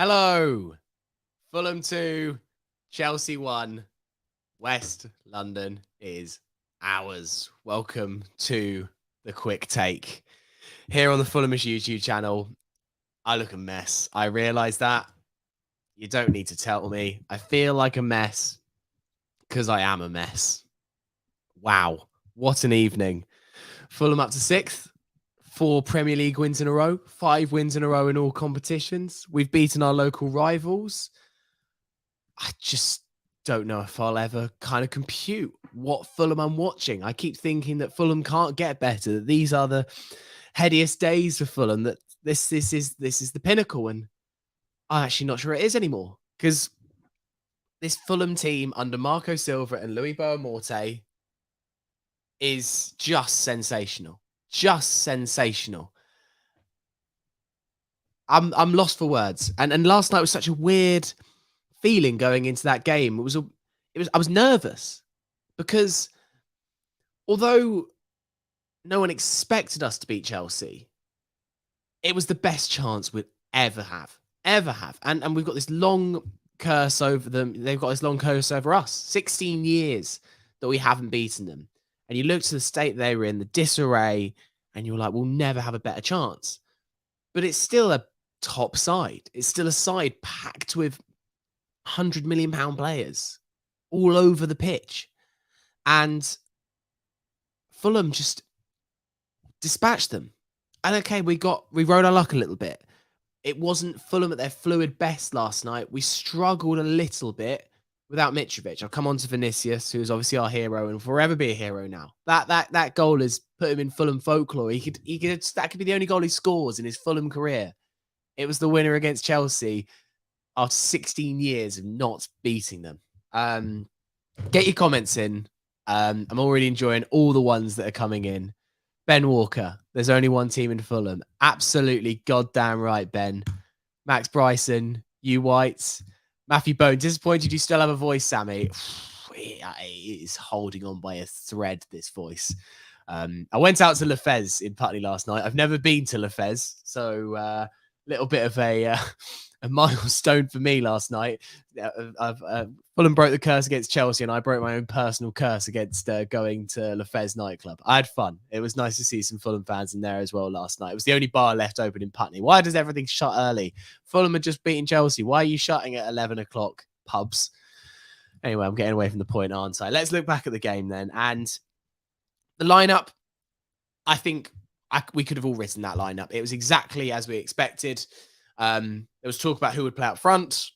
Hello, Fulham 2, Chelsea 1, West London is ours. Welcome to the quick take. Here on the Fulhamish YouTube channel, I look a mess. I realise that. You don't need to tell me. I feel like a mess because I am a mess. Wow, what an evening. Fulham up to 6th. 4 Premier League wins in a row, 5 wins in a row in all competitions. We've beaten our local rivals. I just don't know if I'll ever kind of compute what Fulham I'm watching. I keep thinking that Fulham can't get better, that these are the headiest days for Fulham, that this is the pinnacle, and I'm actually not sure it is anymore, because this Fulham team under Marco Silva and Louis Boamorte is just sensational. Just sensational. I'm lost for words. And last night was such a weird feeling going into that game. I was nervous because although no one expected us to beat Chelsea, it was the best chance we'd ever have. And we've got this long curse over them. They've got this long curse over us. 16 years that we haven't beaten them. And you look to the state they were in, the disarray, and you're like, we'll never have a better chance. But it's still a top side. It's still a side packed with £100 million players all over the pitch. And Fulham just dispatched them. And okay, we rode our luck a little bit. It wasn't Fulham at their fluid best last night. We struggled a little bit without Mitrovic. I'll come on to Vinicius, who is obviously our hero and will forever be a hero now. That goal has put him in Fulham folklore. That could be the only goal he scores in his Fulham career. It was the winner against Chelsea after 16 years of not beating them. Get your comments in. I'm already enjoying all the ones that are coming in. Ben Walker, there's only one team in Fulham. Absolutely goddamn right, Ben. Max Bryson, you Whites. Matthew Bone, disappointed you still have a voice, Sammy. It is holding on by a thread, this voice. I went out to Lefez in Putney last night. I've never been to Lefez, so little bit of a milestone for me last night. Fulham broke the curse against Chelsea, and I broke my own personal curse against going to Lefez nightclub. I had fun. It was nice to see some Fulham fans in there as well last night. It was the only bar left open in Putney. Why does everything shut early? Fulham had just beaten Chelsea. Why are you shutting at 11 o'clock, pubs? Anyway, I'm getting away from the point, aren't I? Let's look back at the game then. And the lineup, I think we could have all written that lineup. It was exactly as we expected. There was talk about who would play up front.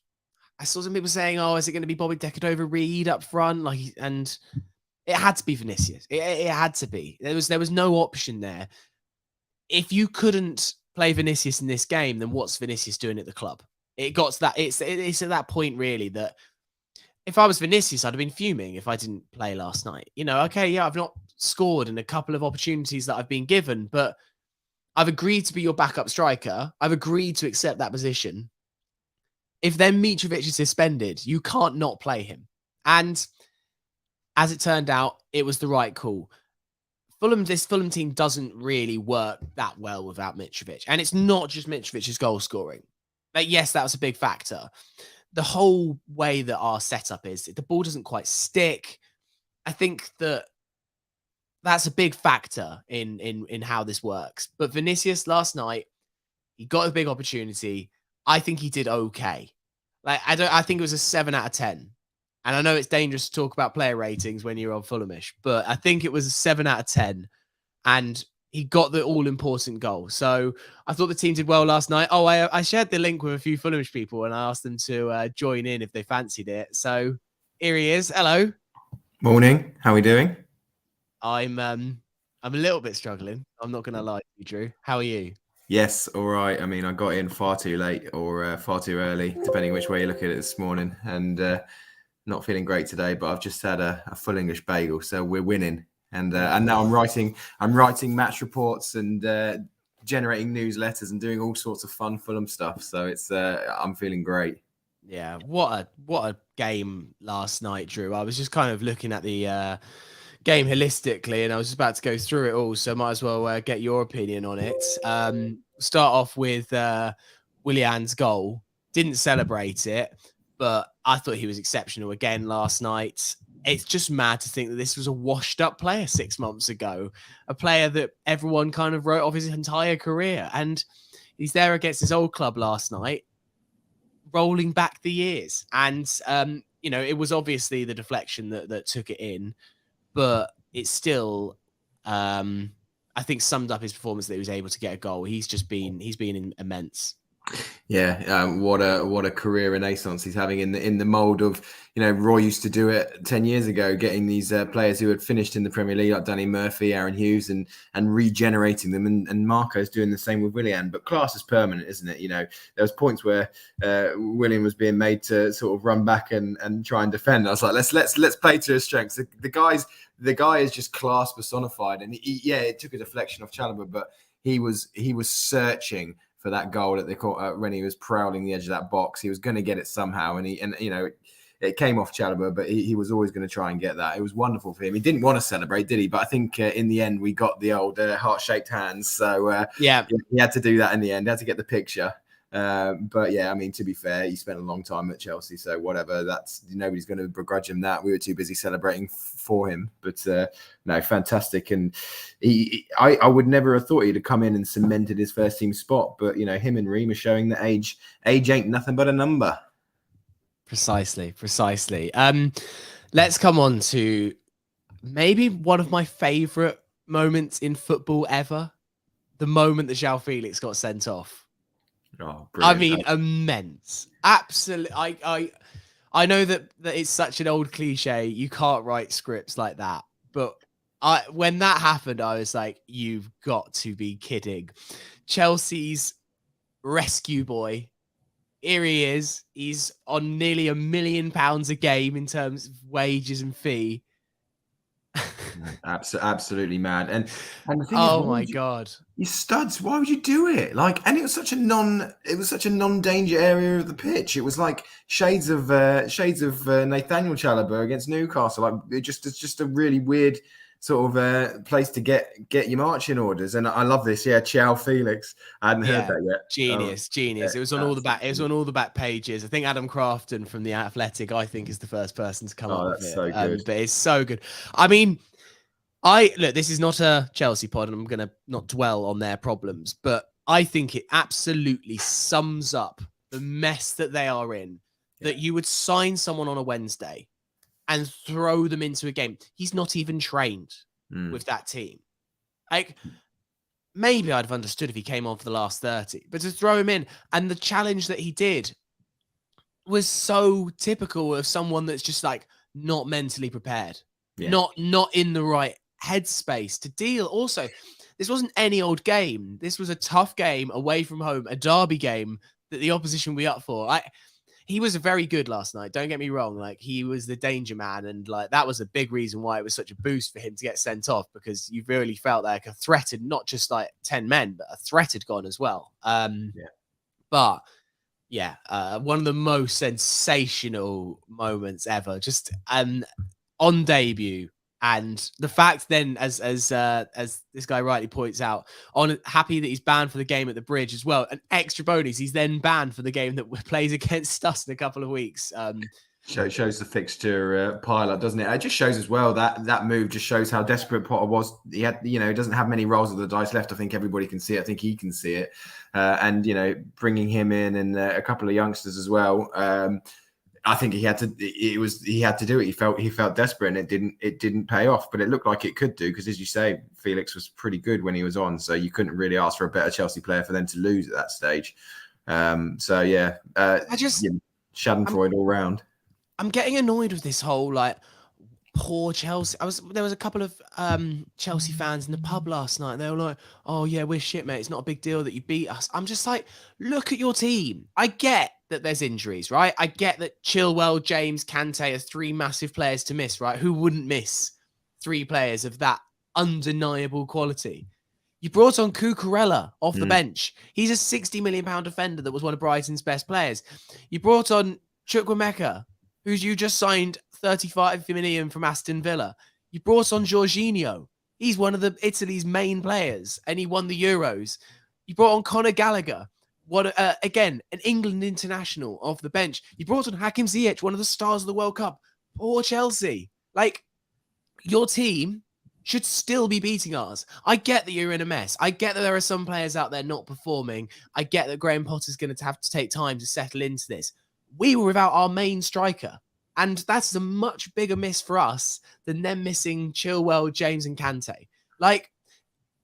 I saw some people saying, "Oh, is it going to be Bobby Decordova-Reid up front?" And it had to be Vinicius. It had to be. There was no option there. If you couldn't play Vinicius in this game, then what's Vinicius doing at the club? It got to that. It's at that point really that if I was Vinicius, I'd have been fuming if I didn't play last night. Okay, yeah, I've not scored in a couple of opportunities that I've been given, but I've agreed to be your backup striker. I've agreed to accept that position. If then Mitrovic is suspended, you can't not play him. And as it turned out, it was the right call. This Fulham team doesn't really work that well without Mitrovic. And it's not just Mitrovic's goal scoring. Yes, that was a big factor. The whole way that our setup is, the ball doesn't quite stick. I think that's a big factor in how this works. But Vinicius last night, he got a big opportunity. I think he did okay. I think it was a 7 out of 10. And I know it's dangerous to talk about player ratings when you're on Fulhamish, but I think it was a 7 out of 10. And he got the all-important goal. So I thought the team did well last night. Oh, I shared the link with a few Fulhamish people and I asked them to join in if they fancied it. So here he is. Hello. Morning. How are we doing? I'm a little bit struggling. I'm not going to lie to you, Drew. How are you? Yes, all right. I mean, I got in far too late or far too early, depending which way you look at it this morning, and not feeling great today. But I've just had a full English bagel, so we're winning. And now I'm writing match reports and generating newsletters and doing all sorts of fun Fulham stuff. So it's I'm feeling great. Yeah, what a game last night, Drew. I was just kind of looking at the game holistically, and I was just about to go through it all, so might as well get your opinion on it. Start off with Willian's goal. Didn't celebrate it, but I thought he was exceptional again last night. It's just mad to think that this was a washed up player 6 months ago, a player that everyone kind of wrote off his entire career. And he's there against his old club last night, rolling back the years. And, it was obviously the deflection that took it in, but it's still, I think, summed up his performance that he was able to get a goal. He's been immense. Yeah, what a career renaissance he's having in the mould of, Roy used to do it 10 years ago, getting these players who had finished in the Premier League like Danny Murphy, Aaron Hughes, and regenerating them, and Marco's doing the same with Willian. But class is permanent, isn't it? There was points where Willian was being made to sort of run back and try and defend. I was like, let's play to his strengths. The guy is just class personified, and it took a deflection off Chalobah, but he was searching for that goal at the when he was prowling the edge of that box. He was going to get it somehow, and it came off Chalobah, but he was always going to try and get that. It was wonderful for him. He didn't want to celebrate, did he? But I think in the end we got the old heart-shaped hands. So he had to do that in the end. He had to get the picture. But yeah, I mean, to be fair, he spent a long time at Chelsea, so whatever. That's nobody's going to begrudge him that. We were too busy celebrating for him, but no, fantastic. And I would never have thought he'd have come in and cemented his first team spot. But him and Ream are showing that age ain't nothing but a number. Precisely. Let's come on to maybe one of my favourite moments in football ever: the moment that Joao Felix got sent off. Oh, I mean, immense. Absolutely. I know that it's such an old cliche. You can't write scripts like that. But when that happened, I was like, you've got to be kidding. Chelsea's rescue boy. Here he is. He's on nearly £1 million a game in terms of wages and fee. Absolutely mad. And the thing is, my God, you studs, why would you do it? And it was such a non-danger area of the pitch. It was like shades of Nathaniel Chalobah against Newcastle. It's just a really weird sort of place to get your marching orders. And I love this. Yeah, Joao Felix. I hadn't heard that yet. Genius. It was on all the back. It was on all the back pages. I think Adam Crafton from The Athletic, I think, is the first person to come up with it. So good. But it's so good. I mean, look, this is not a Chelsea pod, and I'm going to not dwell on their problems, but I think it absolutely sums up the mess that they are in, that you would sign someone on a Wednesday and throw them into a game. He's not even trained with that team. Maybe I'd have understood if he came on for the last 30, but to throw him in, and the challenge that he did was so typical of someone that's just not mentally prepared, not in the right headspace to deal. Also, this wasn't any old game. This was a tough game away from home, a derby game that the opposition were up for. He was very good last night. Don't get me wrong. He was the danger man. And that was a big reason why it was such a boost for him to get sent off, because you really felt like a threat had not just 10 men, but a threat had gone as well. But yeah, one of the most sensational moments ever, just on debut. And the fact then, as this guy rightly points out, happy that he's banned for the game at the Bridge as well. An extra bonus, he's then banned for the game that plays against us in a couple of weeks. Shows the fixture pile up, doesn't it? It just shows as well that move just shows how desperate Potter was. He had, he doesn't have many rolls of the dice left. I think everybody can see it. I think he can see it. And bringing him in and a couple of youngsters as well. I think he had to do it. He felt desperate, and it didn't pay off, but it looked like it could do, because, as you say, Felix was pretty good when he was on, so you couldn't really ask for a better Chelsea player for them to lose at that stage. Schadenfreude all round. I'm getting annoyed with this whole poor Chelsea. There was a couple of Chelsea fans in the pub last night, and they were like, "Oh yeah, we're shit, mate. It's not a big deal that you beat us." I'm just like, look at your team. I get that there's injuries, right? I get that Chilwell, James, Kante are 3 massive players to miss, right? Who wouldn't miss 3 players of that undeniable quality? You brought on Cucurella off the bench. He's a £60 million defender that was one of Brighton's best players. You brought on Chukwuemeka, who's you just signed 35 million from Aston Villa. You brought on Jorginho. He's one of Italy's main players, and he won the Euros. You brought on Conor Gallagher. What again? An England international off the bench. You brought on Hakim Ziyech, one of the stars of the World Cup. Poor Chelsea. Like, your team should still be beating ours. I get that you're in a mess. I get that there are some players out there not performing. I get that Graham Potter's going to have to take time to settle into this. We were without our main striker. And that's a much bigger miss for us than them missing Chilwell, James, and Kante. Like,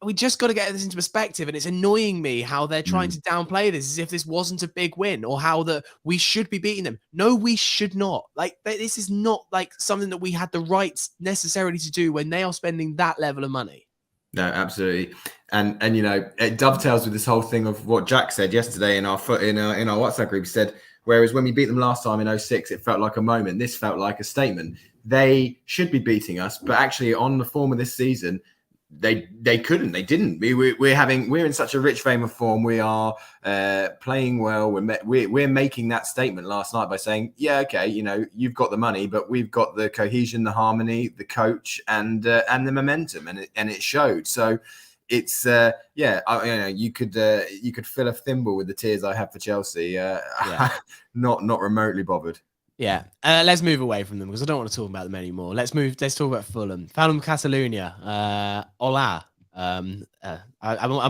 we just got to get this into perspective, and it's annoying me how they're trying to downplay this as if this wasn't a big win, or how that we should be beating them. No, we should not. Like, this is not like something that we had the rights necessarily to do when they are spending that level of money. No, absolutely, and it dovetails with this whole thing of what Jack said yesterday in our WhatsApp group. He said, whereas when we beat them last time in 2006, it felt like a moment. This felt like a statement. They should be beating us, but actually, on the form of this season, they couldn't. They didn't. We're in such a rich vein of form. We are playing well. We're making that statement last night by saying, yeah, okay, you've got the money, but we've got the cohesion, the harmony, the coach, and the momentum, and it showed. So it's you could fill a thimble with the tears I have for Chelsea. Not remotely bothered. Yeah, let's move away from them because I don't want to talk about them anymore. Let's talk about Fulham. Catalonia. Hola. I'm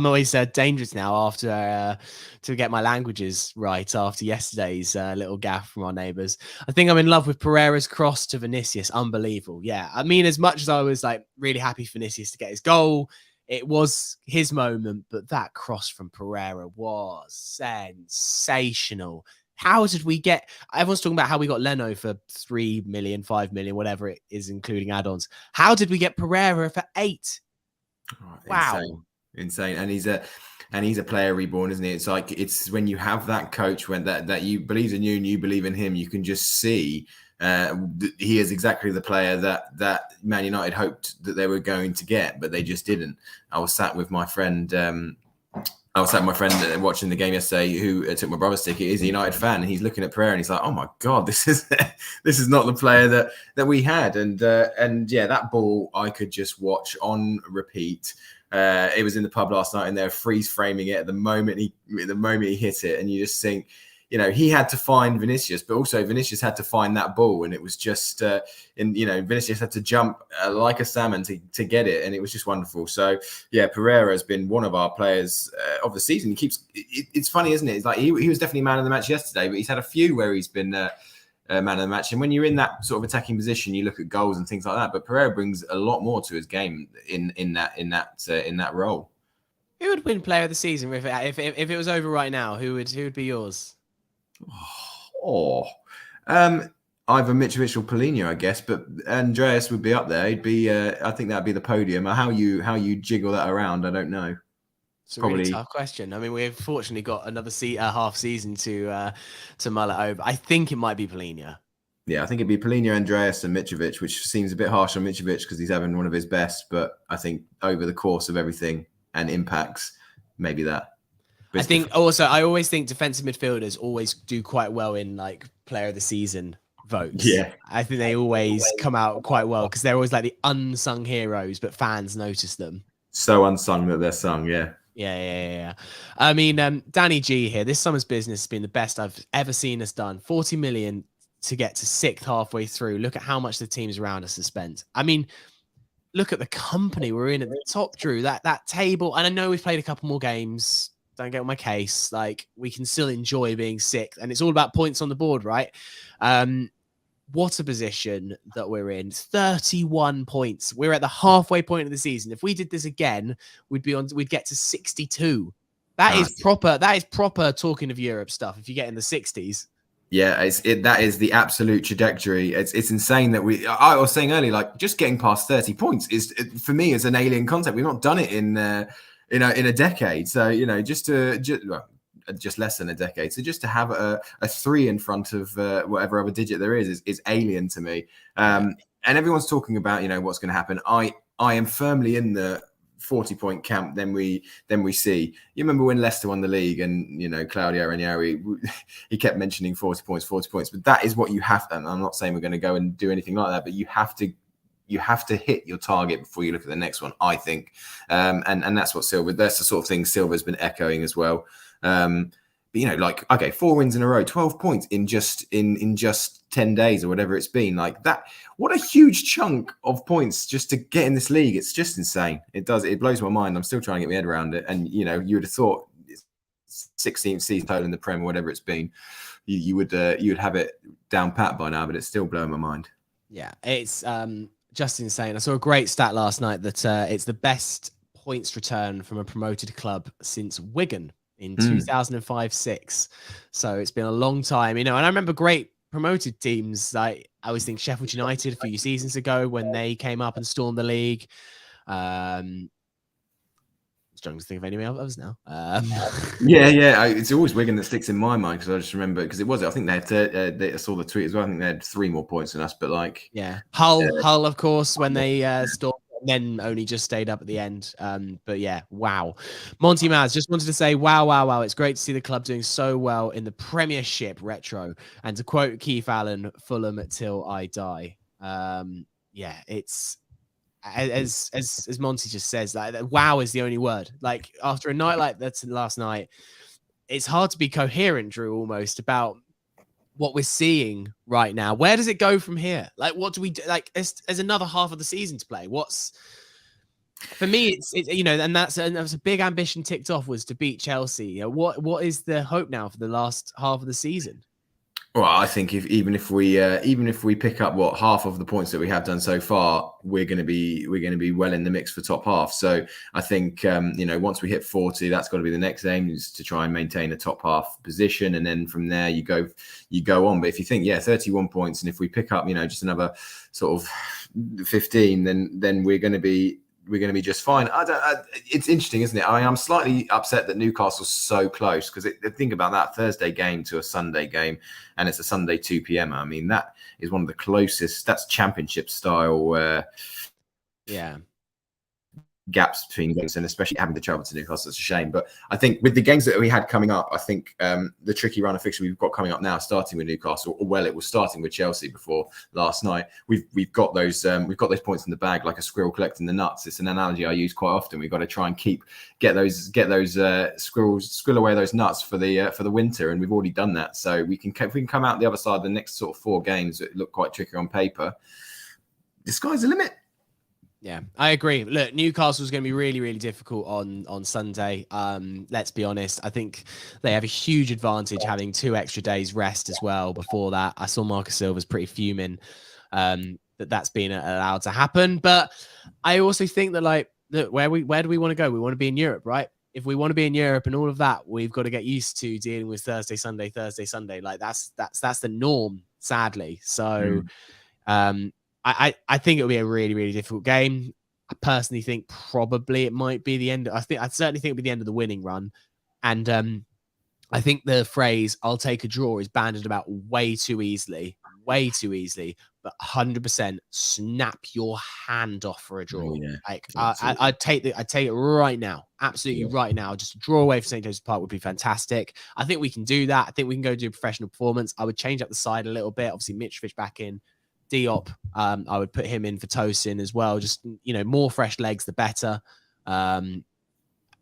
always dangerous now after to get my languages right after yesterday's little gaffe from our neighbours. I think I'm in love with Pereira's cross to Vinicius. Unbelievable. Yeah, I mean, as much as I was like really happy for Vinicius to get his goal, it was his moment, but that cross from Pereira was sensational. How did we get... Everyone's talking about how we got Leno for 3 million, 5 million, whatever it is, including add-ons. How did we get Pereira for 8? Oh, wow. Insane. And he's a player reborn, isn't he? It's like, it's when you have that coach when that you believes in you and you believe in him, you can just see he is exactly the player that Man United hoped that they were going to get, but they just didn't. I was sat with my friend watching the game yesterday who took my brother's ticket. He's a United fan, and he's looking at Pereira and he's like, oh my God, this is not the player that we had. And yeah, that ball I could just watch on repeat. It was in the pub last night and they're freeze framing it at the moment he hit it. And you just think, he had to find Vinicius, but also Vinicius had to find that ball. And it was just, Vinicius had to jump like a salmon to get it. And it was just wonderful. So, yeah, Pereira has been one of our players of the season. It's funny, isn't it? It's like he was definitely man of the match yesterday, but he's had a few where he's been man of the match. And when you're in that sort of attacking position, you look at goals and things like that. But Pereira brings a lot more to his game in that role. Who would win player of the season if it was over right now? Who would be yours? Either Mitrovic or Paulinho, I guess, but Andreas would be up there. He'd be. I think that'd be the podium. How you jiggle that around, I don't know. It's a really tough question. I mean, we've fortunately got another half season to mull it over. I think it might be Paulinho. Yeah, I think it'd be Paulinho, Andreas, and Mitrovic, which seems a bit harsh on Mitrovic because he's having one of his best. But I think over the course of everything and impacts, maybe that. I think also, I always think defensive midfielders always do quite well in like player of the season votes. Yeah. I think they always come out quite well because they're always like the unsung heroes, but fans notice them. So unsung that they're sung, yeah. Yeah. I mean, Danny G here, this summer's business has been the best I've ever seen us done. 40 million to get to 6th halfway through. Look at how much the teams around us have spent. I mean, look at the company we're in at the top, Drew, that table. And I know we've played a couple more games. Don't get on my case. Like, we can still enjoy being 6th, and it's all about points on the board, right? What a position that we're in. 31 points. We're at the halfway point of the season. If we did this again, we'd get to 62. That is proper talking of Europe stuff if you get in the 60s. Yeah, that is the absolute trajectory. It's insane that I was saying earlier, like, just getting past 30 points for me is an alien concept. We've not done it in a decade. So, just less than a decade. So just to have a 3 in front of whatever other digit there is alien to me. And everyone's talking about, what's going to happen. I am firmly in the 40-point camp than we see. You remember when Leicester won the league and, Claudio Ranieri, he kept mentioning 40 points, but that is what you have to, and I'm not saying we're going to go and do anything like that, but you have to hit your target before you look at the next one, I think. And that's what that's the sort of thing Silva's been echoing as well. But like, okay, 4 wins in a row, 12 points in just 10 days or whatever it's been. Like that, what a huge chunk of points just to get in this league. It's just insane. It blows my mind. I'm still trying to get my head around it. And you would have thought 16th season total in the Prem, or whatever it's been, you would have it down pat by now, but it's still blowing my mind. Yeah, it's just insane. I saw a great stat last night that it's the best points return from a promoted club since Wigan in 2005-06. So it's been a long time, and I remember great promoted teams. Like I always think Sheffield United a few seasons ago when they came up and stormed the league. Struggling to think of any others now. Yeah. It's always Wigan that sticks in my mind because I just remember because I think they had I saw the tweet as well. I think they had 3 more points than us, but like Hull, of course, when they stormed. Then only just stayed up at the end. But yeah, wow. Monty Maz, just wanted to say, wow. It's great to see the club doing so well in the Premiership retro. And to quote Keith Allen, Fulham till I die. Yeah, it's as Monty just says, like wow is the only word. Like after a night like that last night, it's hard to be coherent, Drew, almost about what we're seeing right now. Where does it go from here? Like, what do we do? Like, there's another half of the season to play. For me, it's and that's a big ambition ticked off, was to beat Chelsea. What is the hope now for the last half of the season? Well, I think even if we pick up half of the points that we have done so far, we're going to be well in the mix for top half. So I think once we hit 40, that's got to be the next aim, is to try and maintain a top half position, and then from there you go on. But if you think 31 points, and if we pick up just another sort of 15, then we're going to be just fine. It's interesting, isn't it? I'm slightly upset that Newcastle's so close, because think about that Thursday game to a Sunday game, and it's a Sunday 2 p.m. I mean, that is one of the closest. That's Championship style. Gaps between games, and especially having to travel to Newcastle, it's a shame. But I think with the games that we had coming up, I think the tricky run of fixture we've got coming up now, starting with Newcastle, it was starting with Chelsea before last night. We've got those points in the bag like a squirrel collecting the nuts. It's an analogy I use quite often. We've got to try and get those squirrel away those nuts for the winter, and we've already done that. So if we can come out the other side, the next sort of 4 games that look quite tricky on paper, the sky's the limit. Yeah, I agree. Look, Newcastle's going to be really, really difficult on Sunday. Let's be honest. I think they have a huge advantage having 2 extra days rest as well before that. I saw Marcus Silva's pretty fuming that's been allowed to happen. But I also think that, like, look, where do we want to go? We want to be in Europe, right? If we want to be in Europe and all of that, we've got to get used to dealing with Thursday, Sunday. Like that's the norm, sadly. So, I think it'll be a really, really difficult game. I personally think probably it might be the end. I certainly think it'll be the end of the winning run. And I think the phrase "I'll take a draw" is banded about way too easily. But 100% snap your hand off for a draw. Yeah, like I'd take it right now. Absolutely right now. Just a draw away for St. James's Park would be fantastic. I think we can do that. I think we can go do a professional performance. I would change up the side a little bit. Obviously, Mitrovic back in. Diop, I would put him in for Tosin as well. Just more fresh legs, the better.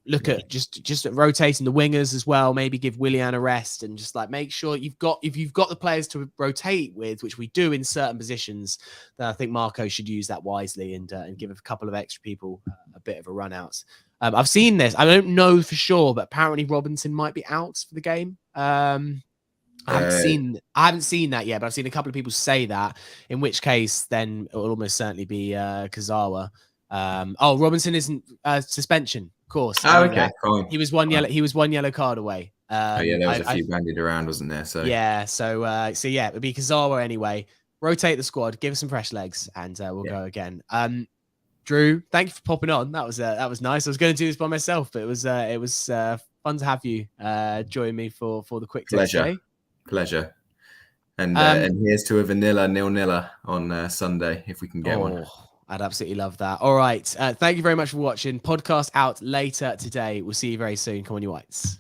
Look at just at rotating the wingers as well. Maybe give Willian a rest, and just like make sure if you've got the players to rotate with, which we do in certain positions, then I think Marco should use that wisely and give a couple of extra people a bit of a run out. I've seen this. I don't know for sure, but apparently Robinson might be out for the game. I haven't seen that yet, but I've seen a couple of people say that, in which case then it will almost certainly be Kazawa. Robinson isn't suspension, of course. Okay, fine. He was one yellow card away. There was a few bandied around, wasn't there? So it would be Kazawa anyway. Rotate the squad, give us some fresh legs, and we'll go again. Drew, thank you for popping on. That was nice. I was going to do this by myself, but it was fun to have you join me for the quick tip today. Pleasure. And here's to a vanilla 0-0 on Sunday, if we can get one. I'd absolutely love that. All right. Thank you very much for watching. Podcast out later today. We'll see you very soon. Come on, you Whites.